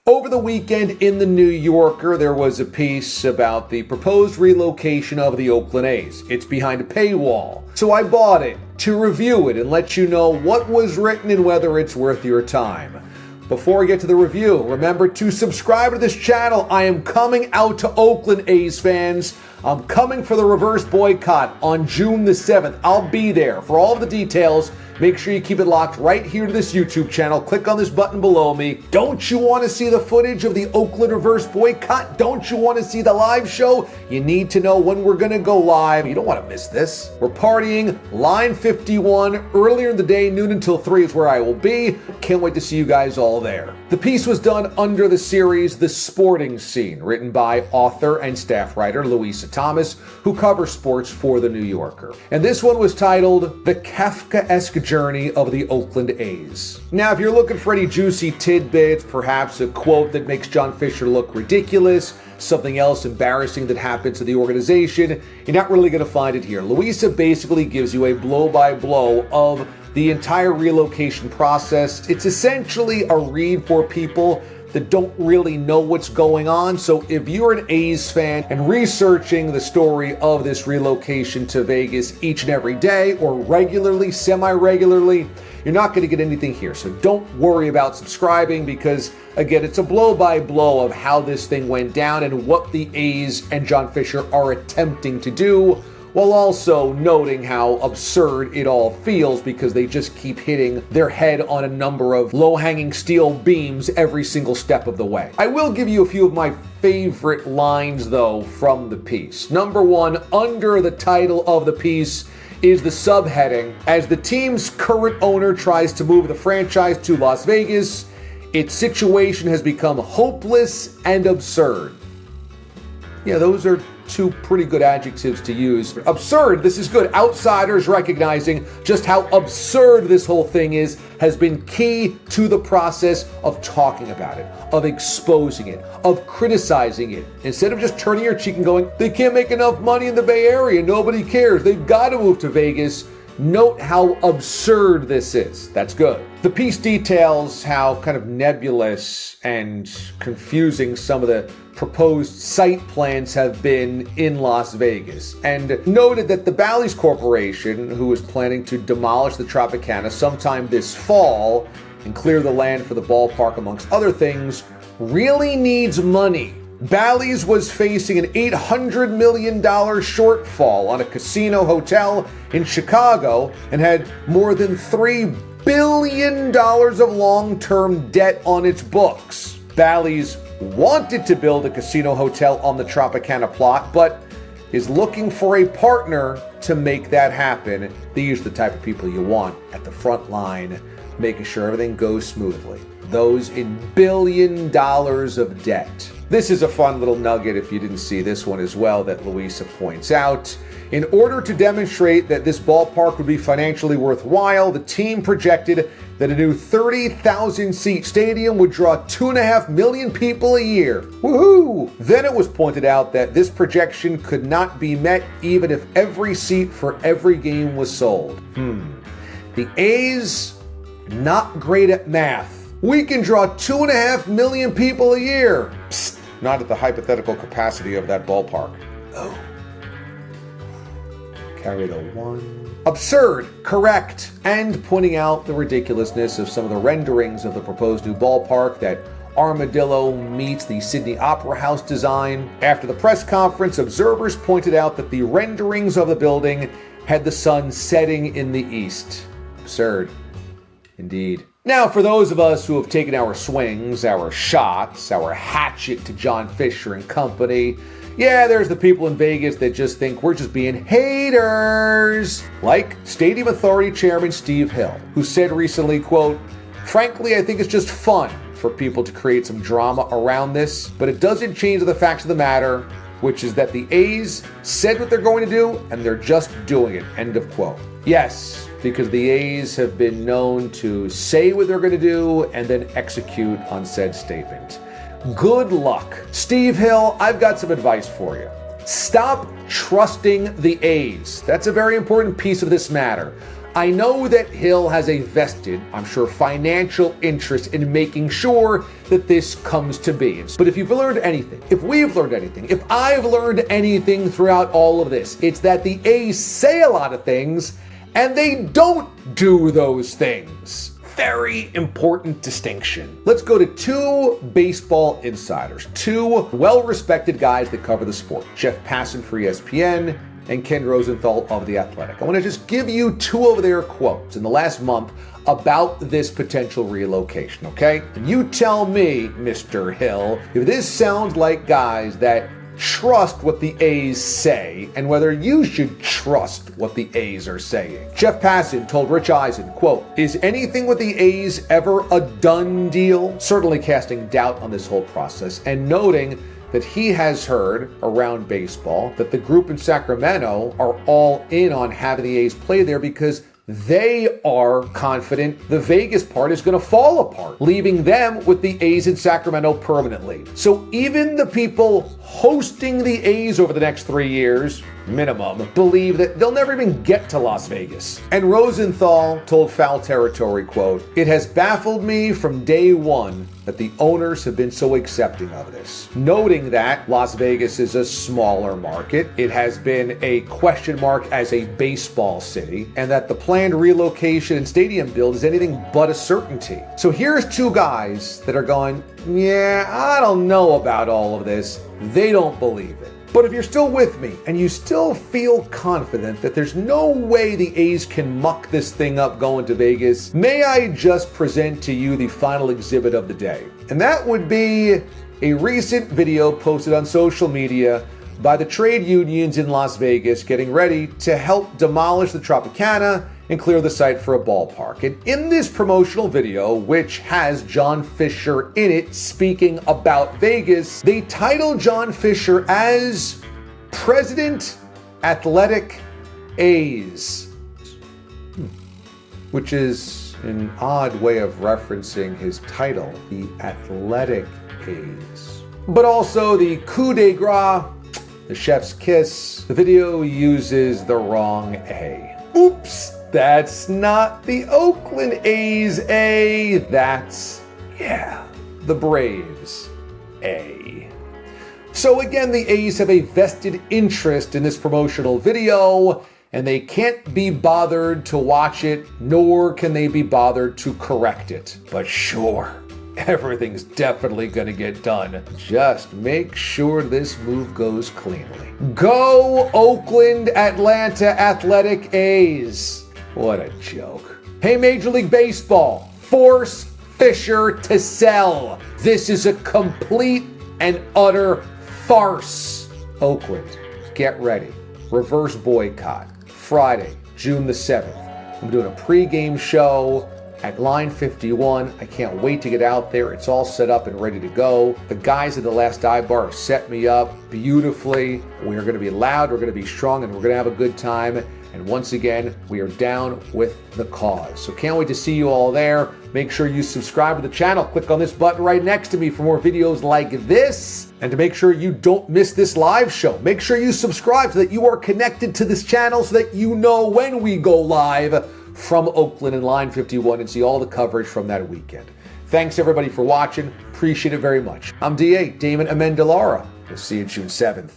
Over the weekend in the New Yorker, there was a piece about the proposed relocation of the Oakland A's. It's behind a paywall, so I bought it to review it and let you know what was written and whether it's worth your time. Before I get to the review, remember to subscribe to this channel. I am coming out to Oakland, A's fans. I'm coming for the reverse boycott on June the 7th. I'll be there. For all of the details, make sure you keep it locked right here to this YouTube channel. Click on this button below me. Don't you want to see the footage of the Oakland reverse boycott? Don't you want to see the live show? You need to know when we're going to go live. You don't want to miss this. We're partying line 51 earlier in the day, noon until 3 is where I will be. Can't wait to see you guys all there. The piece was done under the series The Sporting Scene, written by author and staff writer Louisa Thomas, who covers sports for The New Yorker. And this one was titled The Kafkaesque Journey of the Oakland A's. Now, if you're looking for any juicy tidbits, perhaps a quote that makes John Fisher look ridiculous, something else embarrassing that happened to the organization, you're not really going to find it here. Louisa basically gives you a blow-by-blow of the entire relocation process. It's essentially a read for people that don't really know what's going on. So if you're an A's fan and researching the story of this relocation to Vegas each and every day or regularly, semi-regularly, you're not going to get anything here. So don't worry about subscribing because, again, it's a blow-by-blow of how this thing went down and what the A's and John Fisher are attempting to do, while also noting how absurd it all feels because they just keep hitting their head on a number of low-hanging steel beams every single step of the way. I will give you a few of my favorite lines, though, from the piece. Number one, under the title of the piece is the subheading, as the team's current owner tries to move the franchise to Las Vegas, its situation has become hopeless and absurd. Yeah, those are two pretty good adjectives to use. Absurd, this is good. Outsiders recognizing just how absurd this whole thing is has been key to the process of talking about it, of exposing it, of criticizing it. Instead of just turning your cheek and going, they can't make enough money in the Bay Area, nobody cares, they've got to move to Vegas. Note how absurd this is. That's good. The piece details how kind of nebulous and confusing some of the proposed site plans have been in Las Vegas, and noted that the Bally's Corporation, who is planning to demolish the Tropicana sometime this fall and clear the land for the ballpark amongst other things, really needs money. Bally's was facing an $800 million shortfall on a casino hotel in Chicago and had more than $3 billion of long-term debt on its books. Bally's wanted to build a casino hotel on the Tropicana plot, but is looking for a partner to make that happen. These are the type of people you want at the front line, making sure everything goes smoothly. Those in $1 billion of debt. This is a fun little nugget if you didn't see this one as well that Louisa points out. In order to demonstrate that this ballpark would be financially worthwhile, the team projected that a new 30,000-seat stadium would draw 2.5 million people a year. Woohoo! Then it was pointed out that this projection could not be met even if every seat for every game was sold. The A's, not great at math. We can draw 2.5 million people a year. Psst, not at the hypothetical capacity of that ballpark. Oh. Carry the one. Absurd, correct, and pointing out the ridiculousness of some of the renderings of the proposed new ballpark, that armadillo meets the Sydney Opera House design. After the press conference, observers pointed out that the renderings of the building had the sun setting in the east. Absurd, indeed. Now, for those of us who have taken our swings, our shots, our hatchet to John Fisher and company, yeah, there's the people in Vegas that just think we're just being haters. Like Stadium Authority Chairman Steve Hill, who said recently, quote, "Frankly, I think it's just fun for people to create some drama around this, but it doesn't change the facts of the matter, which is that the A's said what they're going to do and they're just doing it," end of quote. Yes, because the A's have been known to say what they're going to do and then execute on said statement. Good luck. Steve Hill, I've got some advice for you. Stop trusting the A's. That's a very important piece of this matter. I know that Hill has a vested, I'm sure, financial interest in making sure that this comes to be. But if you've learned anything, if we've learned anything, if I've learned anything throughout all of this, it's that the A's say a lot of things and they don't do those things. Very important distinction. Let's go to two baseball insiders, two well-respected guys that cover the sport. Jeff Passan for ESPN and Ken Rosenthal of The Athletic. I want to just give you two of their quotes in the last month about this potential relocation, okay? And you tell me, Mr. Hill, if this sounds like guys that trust what the A's say and whether you should trust what the A's are saying. Jeff Passan told Rich Eisen, quote, "Is anything with the A's ever a done deal?" Certainly casting doubt on this whole process and noting that he has heard around baseball that the group in Sacramento are all in on having the A's play there because they are confident the Vegas part is going to fall apart, leaving them with the A's in Sacramento permanently. So even the people hosting the A's over the next 3 years, minimum, believe that they'll never even get to Las Vegas. And Rosenthal told Foul Territory, quote, "It has baffled me from day one that the owners have been so accepting of this," noting that Las Vegas is a smaller market. It has been a question mark as a baseball city, and that the planned relocation and stadium build is anything but a certainty. So here's two guys that are going, yeah, I don't know about all of this. They don't believe it. But if you're still with me and you still feel confident that there's no way the A's can muck this thing up going to Vegas, may I just present to you the final exhibit of the day. And that would be a recent video posted on social media by the trade unions in Las Vegas getting ready to help demolish the Tropicana and clear the site for a ballpark. And in this promotional video, which has John Fisher in it speaking about Vegas, they title John Fisher as President Athletic A's, which is an odd way of referencing his title, the Athletic A's. But also the coup de grace, the chef's kiss. The video uses the wrong A. Oops, that's not the Oakland A's A. That's, the Braves A. So again, the A's have a vested interest in this promotional video, and they can't be bothered to watch it, nor can they be bothered to correct it. But sure, everything's definitely gonna get done. Just make sure this move goes cleanly. Go Oakland, Atlanta Athletic A's. What a joke. Hey, Major League Baseball, force Fisher to sell. This is a complete and utter farce. Oakland, get ready. Reverse boycott. Friday, June the 7th. I'm doing a pregame show at Line 51. I can't wait to get out there. It's all set up and ready to go. The guys at the Last Dive Bar have set me up beautifully. We're going to be loud, we're going to be strong, and we're going to have a good time. And once again, we are down with the cause. So can't wait to see you all there. Make sure you subscribe to the channel. Click on this button right next to me for more videos like this. And to make sure you don't miss this live show, make sure you subscribe so that you are connected to this channel so that you know when we go live from Oakland and Line 51 and see all the coverage from that weekend. Thanks everybody for watching. Appreciate it very much. I'm DA, Damon Amendolara. We'll see you June 7th.